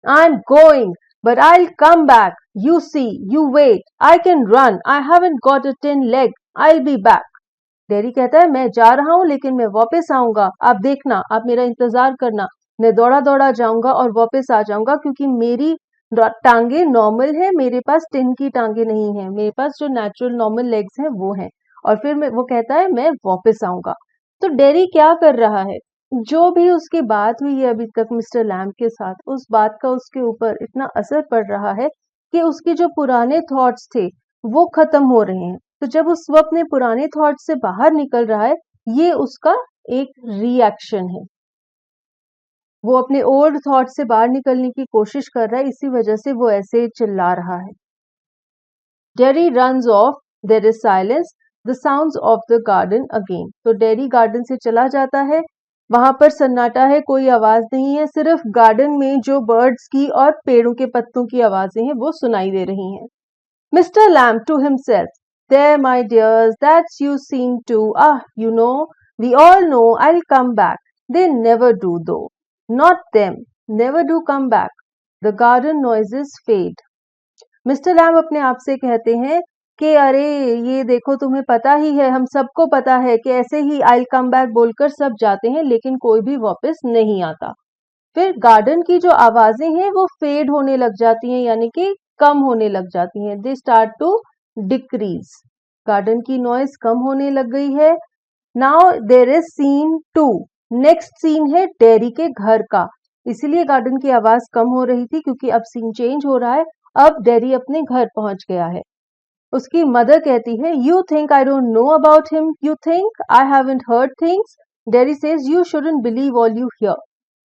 I'm going, but I'll come back. You see, you wait. I can run. I haven't got a tin leg. I'll be back. Dairy कहता है मैं जा रहा हूं लेकिन मैं वापस आऊंगा, आप देखना, आप मेरा इंतजार करना, मैं दौड़ा दौड़ा जाऊंगा और वापस आ जाऊंगा क्योंकि मेरी टांगे नॉर्मल है, मेरे पास टिन की टांगे नहीं है, मेरे पास जो नेचुरल नॉर्मल लेग्स हैं वो हैं। और फिर वो कहता है मैं वापस आऊंगा। तो डेरी क्या कर रहा है? जो भी उसकी बात हुई है अभी तक मिस्टर लैम्ब के साथ, उस बात का उसके ऊपर इतना असर पड़ रहा है कि उसके जो पुराने थॉट्स थे वो खत्म हो रहे हैं। तो जब वो अपने पुराने थॉट्स से बाहर निकल रहा है, ये उसका एक रिएक्शन है। वो अपने ओल्ड थॉट से बाहर निकलने की कोशिश कर रहा है, इसी वजह से वो ऐसे चिल्ला रहा है। Derry runs off, there is silence, the sounds of the garden again. तो डेरी गार्डन से चला जाता है, वहां पर सन्नाटा है, कोई आवाज नहीं है, सिर्फ गार्डन में जो बर्ड्स की और पेड़ों के पत्तों की आवाजें हैं वो सुनाई दे रही हैं। Mr. Lamb to himself, "There, my dears, that's you seen too. Ah, you know, we all know I'll come back. They never do though. Not them. Never do come back. The garden noises fade." Mister lamb अपने आप से कहते हैं कि अरे ये देखो, तुम्हें पता ही है, हम सबको पता है कि ऐसे ही "I'll come back" बोलकर सब जाते हैं लेकिन कोई भी वापस नहीं आता। फिर गार्डन की जो आवाजें हैं वो फेड होने लग जाती हैं, यानी कि कम होने लग जाती हैं। They start to decrease. Garden की नॉइज कम होने लग गई है। Now there is scene 2। Next scene है डेरी के घर का, इसीलिए गार्डन की आवाज कम हो रही थी क्योंकि अब सीन चेंज हो रहा है। अब डेरी अपने घर पहुंच गया है। उसकी मदर कहती है, "You think I don't know about him? You think I haven't heard things?" Dairy says, "You shouldn't believe all you hear."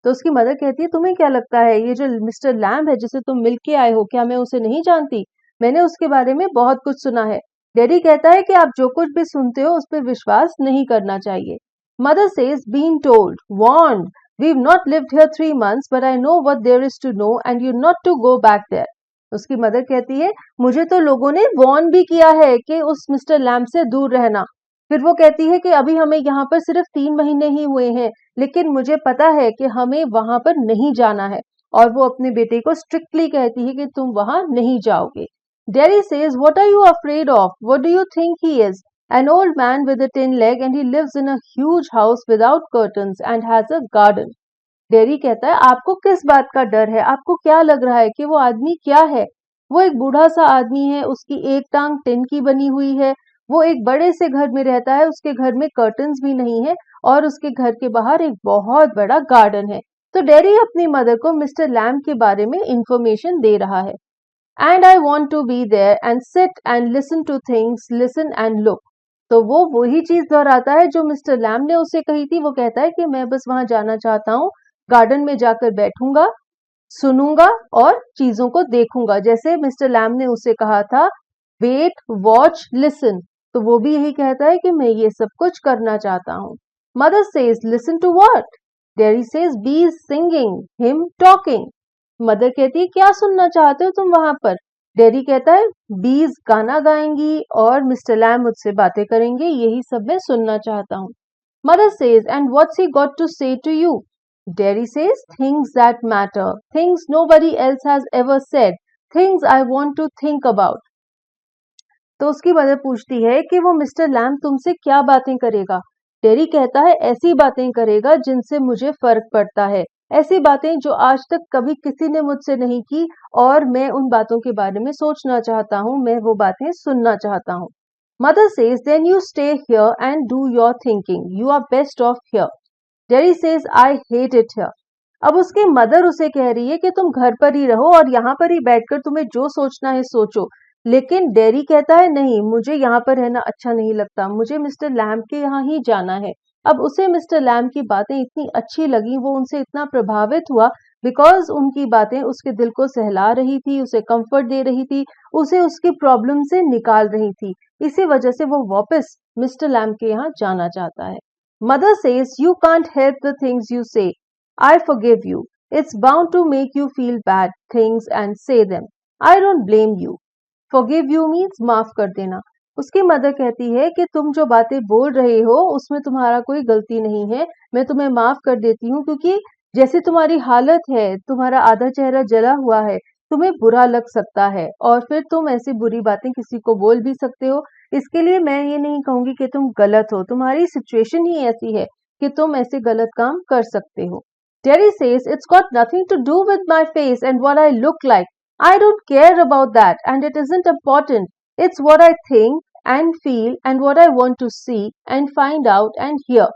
तो उसकी मदर कहती है, तुम्हें क्या लगता है ये जो मिस्टर लैम्ब है जिसे तुम मिल के आए हो, क्या मैं उसे नहीं जानती? मैंने उसके बारे में बहुत कुछ सुना है। डेडी कहता है कि आप जो कुछ भी सुनते हो उस पर विश्वास नहीं करना चाहिए। Mother says, been told, warned, we've not lived here 3 months, but I know what there is to know and you're not to go back there. उसकी मदर कहती है, मुझे तो लोगों ने वार्न भी किया है कि उस मिस्टर लैम्ब से दूर रहना। फिर वो कहती है कि अभी हमें यहाँ पर सिर्फ 3 महीने ही हुए हैं, लेकिन मुझे पता है कि हमें वहां पर नहीं जाना है। और वो अपने बेटे को स्ट्रिक्टली कहती है कि तुम वहां नहीं जाओगे। Dairy says, "What are you afraid of? What do you think he is? An old man with a tin leg and he lives in a huge house without curtains and has a garden." Dairy कहता है, आपको किस बात का डर है? आपको क्या लग रहा है कि वो आदमी क्या है? वो एक बूढ़ा सा आदमी है, उसकी एक टांग टिन की बनी हुई है, वो एक बड़े से घर में रहता है, उसके घर में कर्टन्स भी नहीं है और उसके घर के बाहर एक बहुत बड़ा गार्डन है। तो डेरी अपनी मदर को मिस्टर लैम्ब के बारे में इंफॉर्मेशन दे रहा है। And I want to be there and sit and listen to things, listen and look. तो वो वही चीज दोहराता है जो मिस्टर लैम्ब ने उसे कही थी। वो कहता है कि मैं बस वहां जाना चाहता हूँ, गार्डन में जाकर बैठूंगा, सुनूंगा और चीजों को देखूंगा, जैसे मिस्टर लैम्ब ने उसे कहा था वेट, वॉच, लिसन। तो वो भी यही कहता है कि मैं ये सब कुछ करना चाहता हूँ। Mother says, listen to what? Derry says, bees singing, him talking. Mother कहती है, क्या सुनना चाहते हो तुम वहां पर? डेरी कहता है, बीज गाना गाएंगी और मिस्टर लैम्ब मुझसे बातें करेंगे, यही सब मैं सुनना चाहता हूँ। Mother says, and what's he got to say to you? Derry says, things that matter, things nobody else has ever said, things I want to think about. तो उसकी मदर पूछती है कि वो मिस्टर लैम्ब तुमसे क्या बातें करेगा? डेरी कहता है, ऐसी बातें करेगा जिनसे मुझे फर्क पड़ता है, ऐसी बातें जो आज तक कभी किसी ने मुझसे नहीं की और मैं उन बातों के बारे में सोचना चाहता हूँ, मैं वो बातें सुनना चाहता हूँ. Mother says, then you stay here and do your thinking. You are best off here. Jerry says, I hate it here. अब उसकी मदर उसे कह रही है कि तुम घर पर ही रहो और यहाँ पर ही बैठकर तुम्हें जो सोचना है सोचो. लेकिन डेरी कहता है नहीं, मुझे यहाँ पर रहना अच्छा नहीं लगता, मुझे मिस्टर लैम्ब के यहाँ ही जाना है. अब उसे मिस्टर लैम्ब की बातें इतनी अच्छी लगी, वो उनसे इतना प्रभावित हुआ बिकॉज उनकी बातें उसके दिल को सहला रही थी, उसे कंफर्ट दे रही थी, उसे उसकी प्रॉब्लम से निकाल रही थी. इसी वजह से वो वापस मिस्टर लैम्ब के यहाँ जाना चाहता है. Mother says, you can't help the things you से. I forgive you. It's bound to make you feel bad things and say them. I don't blame you. Forgive you means माफ कर देना. उसकी मदर कहती है कि तुम जो बातें बोल रहे हो उसमें तुम्हारा कोई गलती नहीं है, मैं तुम्हें माफ कर देती हूँ क्योंकि जैसी तुम्हारी हालत है, तुम्हारा आधा चेहरा जला हुआ है, तुम्हें बुरा लग सकता है और फिर तुम ऐसी बुरी बातें किसी को बोल भी सकते हो. इसके लिए मैं ये नहीं कहूंगी कि तुम गलत हो, तुम्हारी सिचुएशन ही ऐसी है कि तुम ऐसे गलत काम कर सकते हो. Derry says, it's got nothing to do with my face and what I look like. I don't care about that and it isn't important. It's what I think and feel and what I want to see and find out and hear.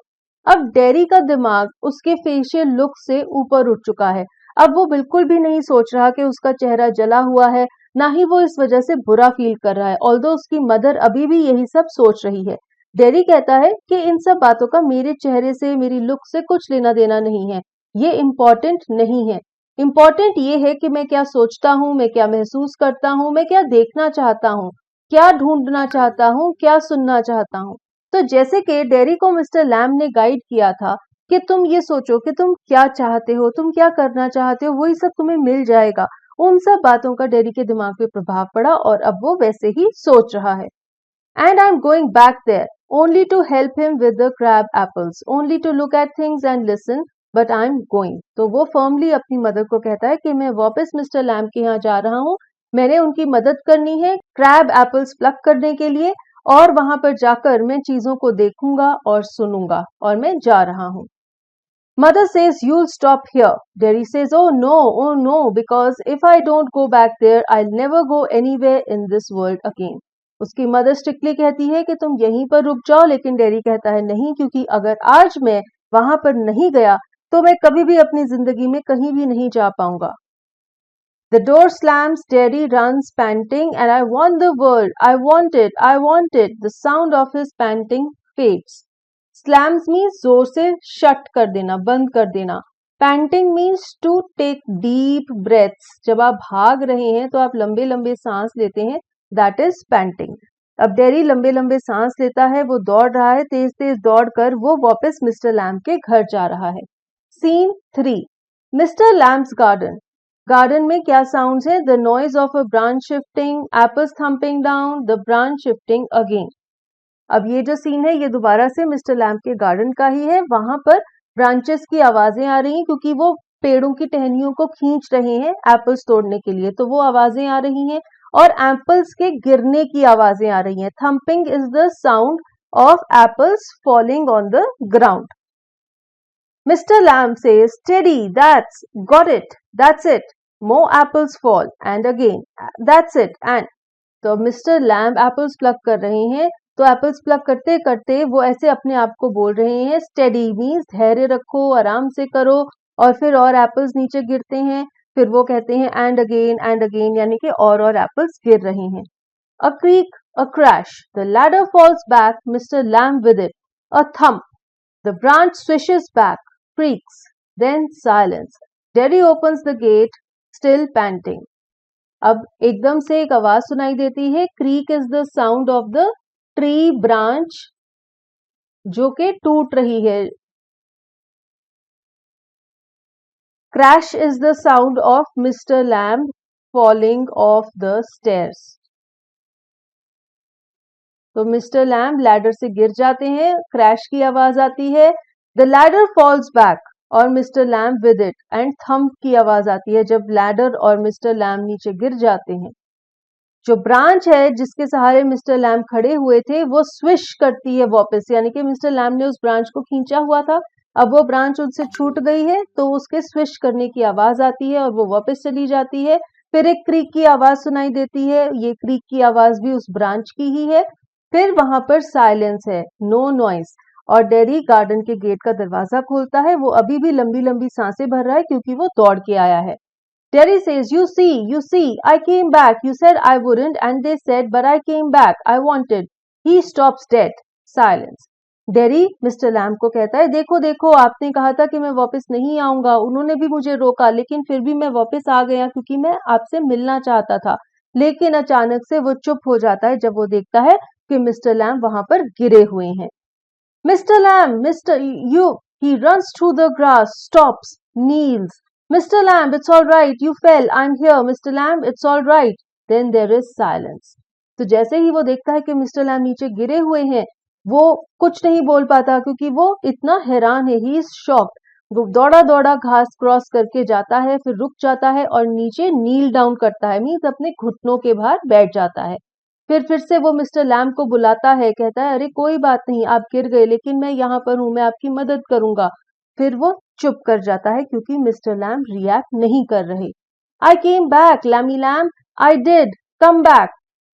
अब डेरी का दिमाग उसके फेशियल लुक से ऊपर उठ चुका है. अब वो बिल्कुल भी नहीं सोच रहा कि उसका चेहरा जला हुआ है, ना ही वो इस वजह से बुरा फील कर रहा है, ऑल्दो उसकी मदर अभी भी यही सब सोच रही है. डेरी कहता है कि इन सब बातों का मेरे चेहरे से, मेरी लुक से कुछ लेना देना नहीं है, ये इम्पोर्टेंट नहीं है. इम्पोर्टेंट ये है कि मैं क्या सोचता हूँ, मैं क्या महसूस करता हूँ, मैं क्या देखना चाहता हूँ, क्या ढूंढना चाहता हूँ, क्या सुनना चाहता हूँ. तो जैसे कि डेरी को मिस्टर लैम्ब ने गाइड किया था कि तुम ये सोचो कि तुम क्या चाहते हो, तुम क्या करना चाहते हो, वही सब तुम्हें मिल जाएगा. उन सब बातों का डेरी के दिमाग पे प्रभाव पड़ा और अब वो वैसे ही सोच रहा है. And I'm going back there only to help him with the crab apples, only to look at things and listen, but I'm going. तो वो फर्मली अपनी मदर को कहता है कि मैं वापस मिस्टर लैम्ब के यहाँ जा रहा हूँ, मैंने उनकी मदद करनी है क्रैब एप्पल्स प्लक करने के लिए और वहां पर जाकर मैं चीजों को देखूंगा और सुनूंगा और मैं जा रहा हूँ. Mother says, you'll stop here. Derry says, oh no, because if I don't go back there, I'll never go anywhere in this world again. उसकी मदर स्ट्रिक्टली कहती है कि तुम यहीं पर रुक जाओ, लेकिन डेरी कहता है नहीं, क्योंकि अगर आज मैं वहां पर नहीं गया तो मैं कभी भी अपनी जिंदगी में कहीं भी नहीं जा पाऊंगा. The door slams, Derry runs panting, and I want the world, I want it. The sound of his panting fades. Slams means जोर से शट कर देना, बंद कर देना. Panting means to take deep breaths. जब आप भाग रहे हैं तो आप लंबे लंबे सांस लेते हैं, that is panting. अब डेरी लंबे लंबे सांस लेता है, वो दौड़ रहा है, तेज तेज दौड़ कर वो वापस मिस्टर लैम्ब के घर जा रहा है. Scene 3. Mister Lamb's garden. Garden में क्या साउंड्स है? The noise of a branch shifting, apples thumping down, the branch shifting again. अब ये जो सीन है ये दोबारा से मिस्टर लैम्ब के गार्डन का ही है. वहां पर ब्रांचेस की आवाजें आ रही हैं क्योंकि वो पेड़ों की टहनियों को खींच रहे हैं एप्पल्स तोड़ने के लिए, तो वो आवाजें आ रही हैं और एप्पल्स के गिरने की आवाजें आ रही हैं. Thumping is the sound of apples falling on the ground. Mister Lamb says, steady, that's got it, that's it, more apples fall and again, that's it and. तो मिस्टर लैम्ब एप्पल्स प्लक कर रहे हैं, तो एप्पल्स प्लक करते करते वो ऐसे अपने आप को बोल रहे हैं. स्टेडी मीन्स धैर्य रखो, आराम से करो, और फिर और एप्पल्स नीचे गिरते हैं. फिर वो कहते हैं एंड अगेन, यानी कि और एप्पल्स गिर रहे हैं. A creak, a crash, the ladder falls back, mister Lamb with it, a thump, the branch swishes back, creaks, then silence. Derry opens the gate, still panting. अब एकदम से एक आवाज सुनाई देती है. Creek is the sound of the tree branch जो कि टूट रही है. Crash is the sound of mister lamb falling of the stairs. तो मिस्टर लैम्ब लैडर से गिर जाते हैं, क्रैश की आवाज आती है. द लैडर फॉल्स बैक और mister Lamb with it, and thump की आवाज आती है जब लैडर और मिस्टर लैम्ब नीचे गिर जाते हैं. जो ब्रांच है जिसके सहारे मिस्टर लैम्ब खड़े हुए थे वो स्विश करती है वापस, यानी कि मिस्टर लैम्ब ने उस ब्रांच को खींचा हुआ था, अब वो ब्रांच उनसे छूट गई है तो उसके स्विश करने की आवाज आती है और वो वापस चली जाती है। फिर एक क्रीक की आवाज सुनाई देती है, ये क्रीक की आवाज भी उस ब्रांच की ही है। फिर वहां पर साइलेंस है, नो नॉइस, और डेरी गार्डन के गेट का दरवाजा खोलता है। वो अभी भी लंबी लंबी सांसें भर रहा है क्योंकि वो दौड़ के आया है। Terry says, you see, I came back. You said I wouldn't, and they said, but I came back. I wanted. He stops dead. Silence. Dairy mister lamb को कहता है, देखो देखो, आपने कहा था कि मैं वापस नहीं आऊंगा, उन्होंने भी मुझे रोका, लेकिन फिर भी मैं वापस आ गया क्योंकि मैं आपसे मिलना चाहता था। लेकिन अचानक से वो चुप हो जाता है जब वो देखता है कि मिस्टर लैम्ब वहां पर गिरे हुए हैं। Mister lamb, mister you, he runs through the grass, stops, kneels. Mr. Lamb, it's all right. You fell. I'm here. Mr. Lamb, it's all right. Then there is silence. तो जैसे ही वो देखता है कि मिस्टर लैम्ब नीचे गिरे हुए हैं, वो कुछ नहीं बोल पाता क्योंकि वो इतना हैरान है। He is shocked. वो दौड़ा दौड़ा घास क्रॉस करके जाता है, फिर रुक जाता है और नीचे नील डाउन करता है, मीन्स अपने घुटनों के बाहर बैठ जाता है। फिर से वो मिस्टर लैम्ब को बुलाता है, कहता है, अरे कोई बात नहीं, आप गिर गए, लेकिन मैं यहाँ पर हूँ, मैं आपकी मदद करूंगा। फिर वो चुप कर जाता है क्योंकि मिस्टर लैम्ब रिएक्ट नहीं कर रहे। I came back, Lamey Lamb, I did come back.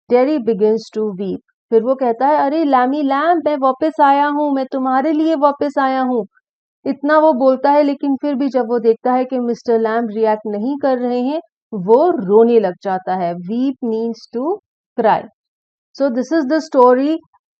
Derry begins to weep. फिर वो कहता है, अरे लैमी लैम्ब, मैं वापस आया हूँ, मैं तुम्हारे लिए वापस आया हूँ। इतना वो बोलता है, लेकिन फिर भी जब वो देखता है कि मिस्टर लैम्ब रिएक्ट नहीं कर रहे हैं, वो रोने लग जाता है। Weep means to cry. So this is the story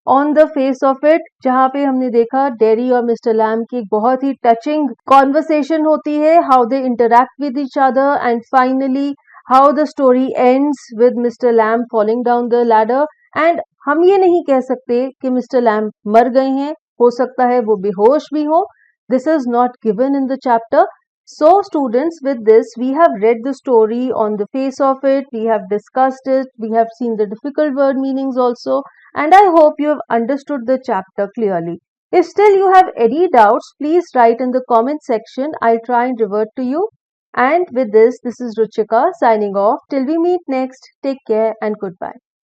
on the face of it, जहां पे हमने देखा डेरी और मिस्टर लैम्ब की एक बहुत ही टचिंग कॉन्वर्सेशन होती है, how they interact with each other, and finally how the story ends with mister lamb falling down the ladder. And हम ये नहीं कह सकते कि मिस्टर लैम्ब मर गए हैं, हो सकता है वो बेहोश भी हो। This is not given in the chapter. So students, with this we have read the story on the face of it, we have discussed it, we have seen the difficult word meanings also, and I hope you have understood the chapter clearly. If still you have any doubts, please write in the comment section. I'll try and revert to you. And with this is Ruchika signing off. Till we meet next, take care and goodbye.